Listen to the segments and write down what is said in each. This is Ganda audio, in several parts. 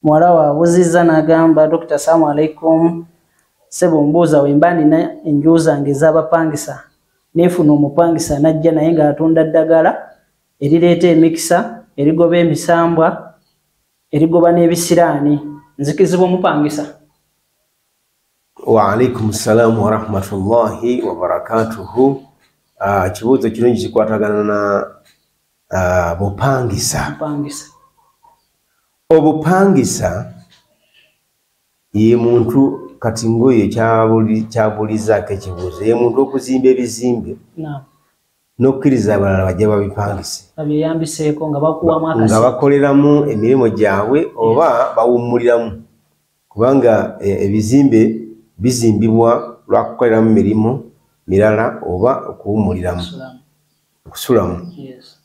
Mwala wa Buziza n'agamba Dr. Assalamu alaikum sebo mbuuza wembani na enjuza ngez'abapangisa nefuna omupangisa najja naye ng'atunda ddagala erireeta emikisa erigoba emisambwa erigoba n'ebisiraani nzikizibwa omupangisa. Wa alaikum salam wa rahmatullahi wa barakatuhu. Kibuuzo kirungi kikwatagana na bupangisa. Obupangisa ye muntu kati ngoye kyabulizaako ekibuuzo ye muntu okuzimba ebizimbe n'okkiriza abalala bajja babipangise babyeyambiseeko nga bakuwamu akasi nga bakoleramu emirimu gyabwe oba bawummuliramu kubanga ebizimbe bizimbibwa lwakukoleramu mirimu mirala oba okuwummuliramu okusulamu.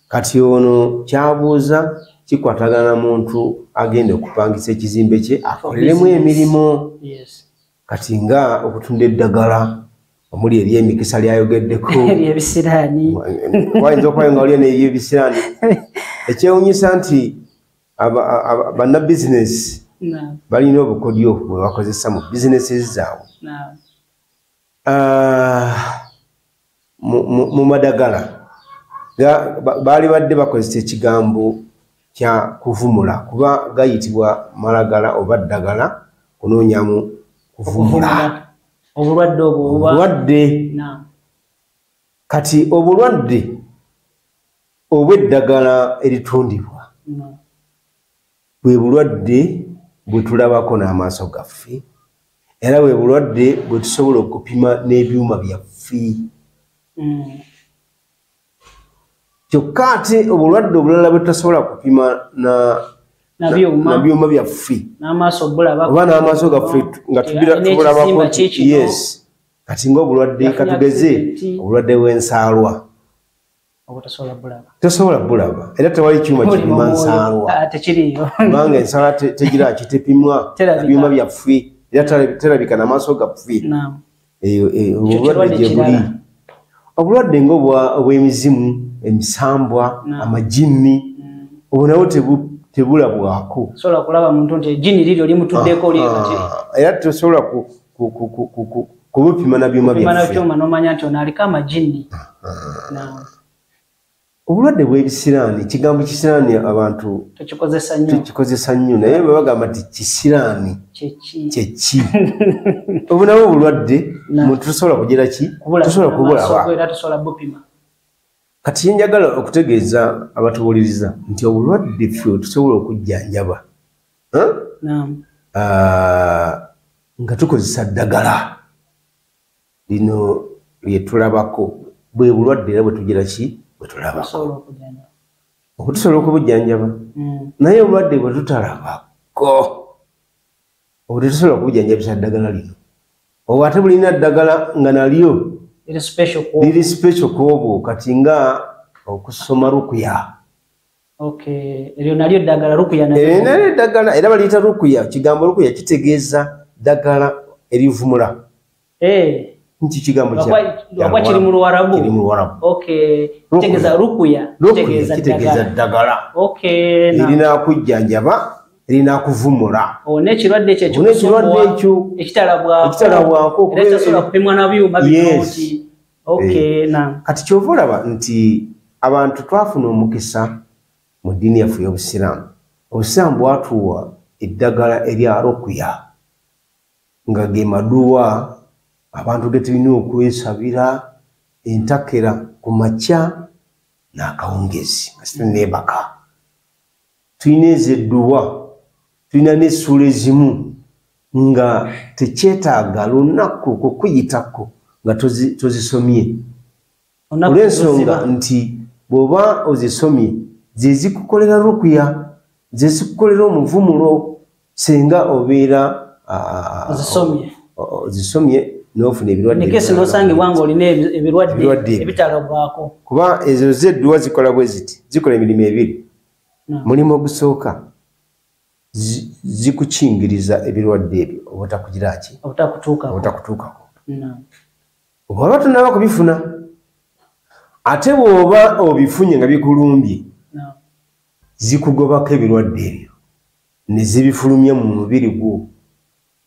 Kati ono kyabuuza kikwatagana muntu agenda okupangisa ekizimbe kye akoleremu emirimu. Kati nga okutunda eddagala omuli ery'emikisa lyayogeddeko ery'ebisiraani wayinza okuba nga olya n'ebyebisiraani ekyewuunyisa nti bannabizinesi balina obukodyo bwe bakozesa mu bizinesi zaabwe. Mu madagala baali badde bakozesa ekigambo kya kuvumula kuba gayitibwa malagala oba ddagala kunoonyamu kuvumula obulwadde obwo obulwadde. Kati obulwadde obw'eddagala eritundibwa bwe bulwadde bwe tulabako n'amaaso gaffe era bwe bulwadde bwe tusobola okupima n'ebyuma byaffe. Kyokka ate obulwadde obulala bwe tutasobola kupima na byuma byaffe oba n'amaaso gaffe nga tubulabako nti yes kati ng'obulwadde katugeze obulwadde bw'ensaalwa tosobola bulaba era tewali kyuma kipima nsaalwa kubanga ensaalwa tegira kitepimwa byuma byaffe era terabika n'amaaso gaffe. Obulwadde gye buli obulwadde ng'obw'emizimu emisambwa amajini obwo nabwo tebulabwako sobola kulaba muntu nti ejjini liryo limutuddeko olyekati era tosobola kubupima na byuma byaffe n'omanya nti ono aliko amajini. Obulwadde bw'ebisiraani ekigambo kisiraani abantu tekikozesa nnyo naye bwe bagamba nti kisiraani kyeki obwo nabwo obulwadde tusobola kugira ki tusobola kubulaba. Kati njagala okutegeeza abatuwuliriza nti obulwadde ffe tusobola okujjanjaba nga tukozesa ddagala lino lye tulabako bwe bulwadde era bwe tugira ki bwe tulabako tusobola okubujjanjaba naye obulwadde bwe tutalabako obwo tetusobola kubujjanjabisa ddagala lino obwo ate bulina ddagala nga nalyo liri special kwobwo kati nga okusoma rukuya. Eryo nalyo ddagala rukuya nalyo eddagala era baliyita rukuya. Kigambo rukuya kitegeeza ddagala erivumula. Nti kigambo kya kiri mu Luwarabu. Kitegeeza rukuya kitegeeza ddagala erina kujjanjaba erina kuvumula. N'ekirwadde ekyo ekitalabwako era kyasobola kupimwa na byuma bingi. Kati kyova olaba nti abantu twafuna omukisa mu ddiini yaffe y'Obusiraamu. Obusiraamu bwatuwa eddagala erya rukuya nga ge maduwa abantu ge tulina okwesabira entakera ku makya n'akawungezi nga neebaka. Tulina ezo edduwa tulina n'essula ezimu nga tekyetaaga lunaku kukuyitako nga tozisomye olw'ensonga nti bw'oba ozisomye ze zikukolera rukuya ze zikukolera omuvumulo singa obeera ozisomye n'ofuna ebirwadde ebitalabwako kuba ezo z'edduwa zikola bwe ziti zikola emirimu ebiri. Mulimu ogusooka zikukingiriza ebirwadde ebyo obutakugiraki obutakutuukako oba tonaba kubifuna ate bw'oba obifunye nga bikulumbye zikugobako ebirwadde ebyo nezibifulumya mu mubiri gwo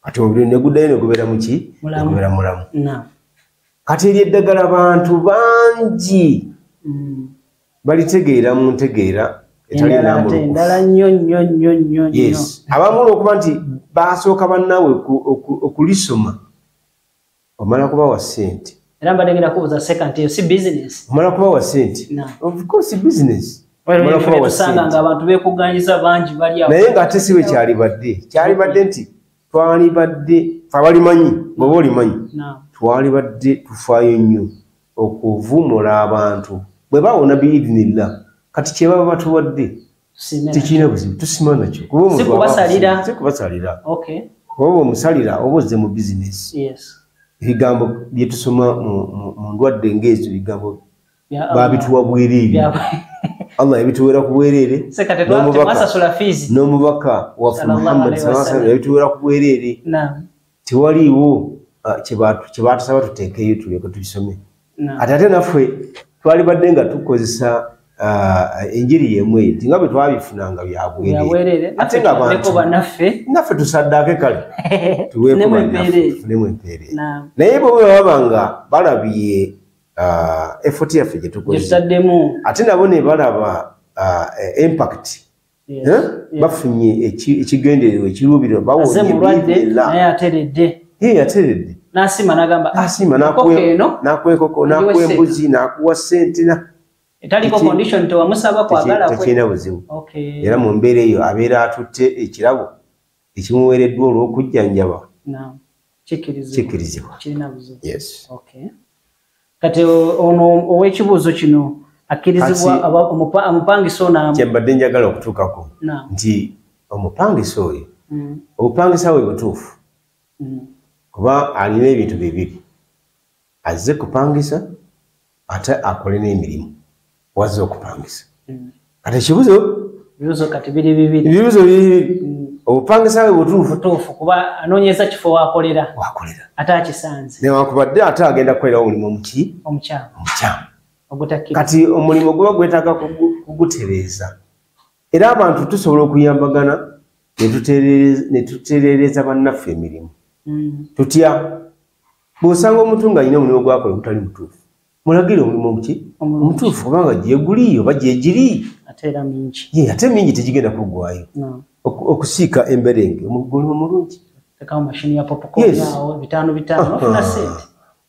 kati omubiri neguddayo negubera muki negubera mulamu kati eri eddagala abantu bangi balitegeera mu ntegeera etali namulukufu yes abamu olwokuba nti basooka bannaawe okulisoma omala kubawa ssente era mbadengera kubuza second yo si business omala kubawa ssente of course business omala kubawa ssente nga abantu bekuganyiza bangi bali awo naye ng'ate si bwe kyali badde nti twali badde abalimanyi bw'oba olimanyi twali badde tufaayo nnyo okuvumula abantu bwe bawona biidinillah kati kye baba batuwadde tekirina buzibu tusima nakyo sikubasalira oba omusalira oba ozze mu bizinesi ebigambo bye tusoma mu ndwadde ng'ezo bigambo babituwa bwereere Allah yabituwera ku bwereere n'omubaka waffe Muhammad sallallahu alaihi wasallam yabituwera ku bwereere tewaliiwo kye baatusaba tuteekeyo tulyoke tubisome ate naffe twali badde nga tukozesa enjiri yemu eyo nga bwe twabifunanga byabwereere ate nga naffe tusaddaake kale tuweefunemu empeerere naye bwe baba nga balabye effort yaffe gye tukozesa ate nabo ne balaba impact bafunye ekigendererwa ekiruubirira ateredde n'asiima n'akwekoko n'akwembuzi n'akuwa ssente tekirina buzibu era mu mbeera eyo abeera atutte ekirabo ekimuweereddwa olw'okujjanjaba kikkirizibwa. Kati ono ow'ekibuuzo kino akkirizibwa omupangisa ono kyembadde njagala okutuukako nti omupangisa oyo obupangisa bwe butuufu kuba alina ebintu bibiri azze kupangisa ate akole n'emirimu wazze okupangisa kati ekibuzo kati biri bibiri obupangisa bwe butuufu kuba anoonyeza kifo wakolera ate akisanze newakubadde ate agenda kukolera omulimu omukyamu kati omulimu guba gwetaaga kugutereeza era abantu tusobola okuyambagana ne tutereereza bannaffe emirimu tutya bw'osanga omuntu ng'alina omulimu gwakola ogutali mutuufu mulagire omulimu omutuufu kubanga gyeguliyo oba gyegiri ate mingi tegigenda kuggwayo okusiika emberenge omulimu mulungi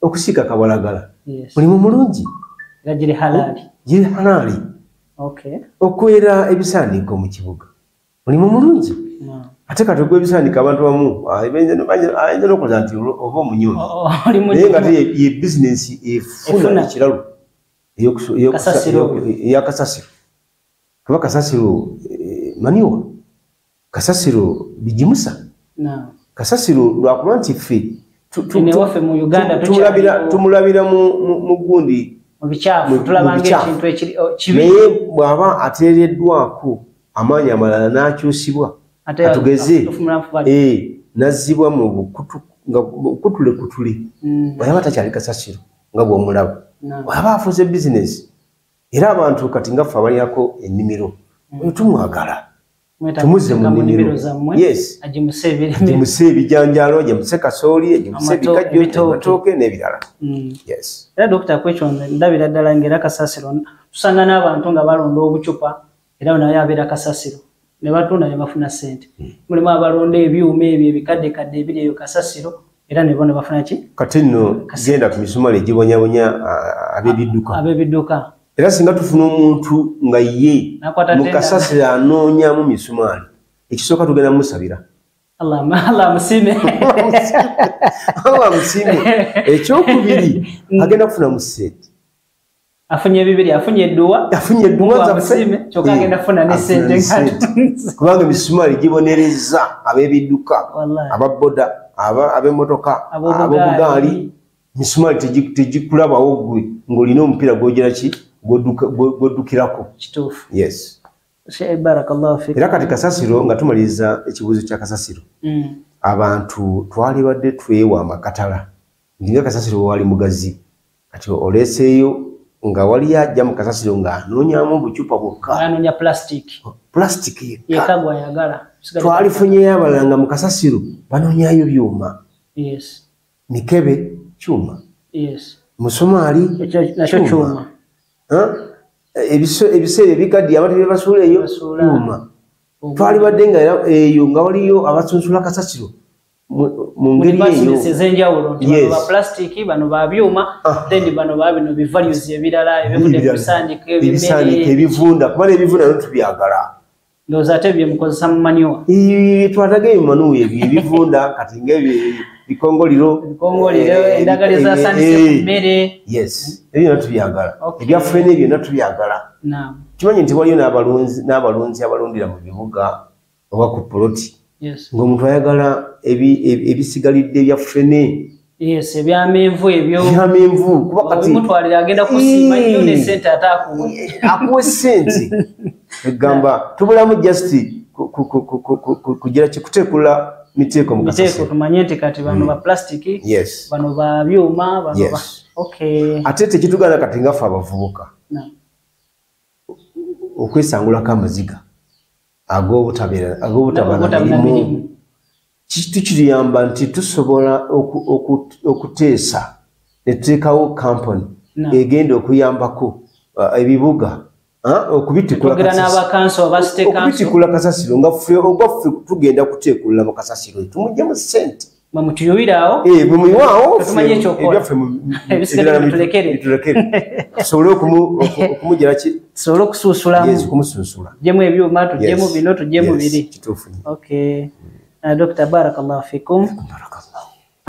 okusiika kabalagala mulimu mulungi giri halaali okwera ebisaaniiko mu kibuga mulimu mulungi ate kati ogw'ebisaaniiko abantu bamu ayinza n'okuloza nti oba omunyonyi naye nga ye bizinensi efuna ekiralo eya kasasiro kuba kasasiro maniwa kasasiro bijimusa kasasiro lwakuba nti ffe tumulabira mu gundi naye bw'aba ateereddwako amaanyi amalala n'akyusibwa atugeze nazzibwa mu bukutu nga kutule bw'aba takyali kasasiro nga bw'omulaba bw'aba afuze bizinesi era abantu kati nga ffe abalyako ennimiro tumwagala tumuze mu nnimiro agimuse ebijanjaalo agimuse kasooli agimuse ebikajjo amatooke n'ebirala era dokita kwekyo ndabira ddala ng'era kasasiro tusanga n'abantu nga balonda obucupa era naye abeera kasasiro ne batunda ne bafuna ssente mulimu abalonda ebyuma ebyo ebikaddekadde ebiri eyo kasasiro era ne bo ne bafuna ki kati nno genda ku misumali egibonyabonya ab'ebidduka era singa tufuna omuntu nga ye mu kasasiro anoonyamu misumaali ekisooka tugenda musabira Allah musime ekyokubiri agenda kufuna mu ssente afunye bibiri afunye edduwa zaffe kyokka agenda kufuna ne ssente kubanga emisumaali gibonereza ab'ebidduka ababboda ab'emmotoka ab'obugaali misumaali tegikulabawo gwe ng'olina omupiira gwogera ki gwoddukirako kituufu barakallahu fik era kati kasasiro nga tumaliriza ekibuuzo kya kasasiro abantu twali badde twewa amakatala nga kasasiro wali mugazi kati oleeseeyo nga wali ajja mu kasasiro nga anoonyamu bucupa bwokka anoonya plastic yekagwa yagala twalifunyeyo abalala nga mu kasasiro banoonyayo byuma mikebe cyuma musomaali nakyo cyuma ebiseera ebikaddi abantu bye basuulaeyo byuma twalibadde nga eyo nga waliyo abasunsula kasasiro mu ngeri eyo ez'enjawulo nti ba plastic bano ba byuma then bano ba bino bivalues ebirala ebivudde mu bisandika ebivunda kuba n'ebivunda tubyagala ndowooza ate bye mukozesa mu manure twataga ebimanure ebyo ebivunda kati ng'ebikongoliro endagala ezasandise ku mmere ebyo natubyagala ebyaffe n'ebyo natubyagala kimanyi nti waliyo n'abalunzi abalundira mu bibuga oba ku poloti ng'omuntu ayagala ebisigalidde ebya ffene ebyamenvu ebyo kuba kati mutwalira agenda kusiima nnyo ne ssente ate akuwa essente egamba tubulamu just kugira kikuteekula miteeko mu kasasiro tumanye nti kati bano ba plastic bano ba byuma ate tekitugaana kati ngaffe abavubuka okwesangulako amaziga ag'obutabana mirimu tukiyamba nti tusobola okuteesa ne tuteekawo kampani egenda okuyambako ebibuga okubitikula kasasiro nga ogwaffe tugenda kuteekulula mu kasasiro tumuggyemu ssente bwemuyiwaawo ebyaffe tusobole okumugira ki tusobole okumusunsula tujjemu ebyuma tujjemu bino tujjemu biri Dr. Barakallahu fikum.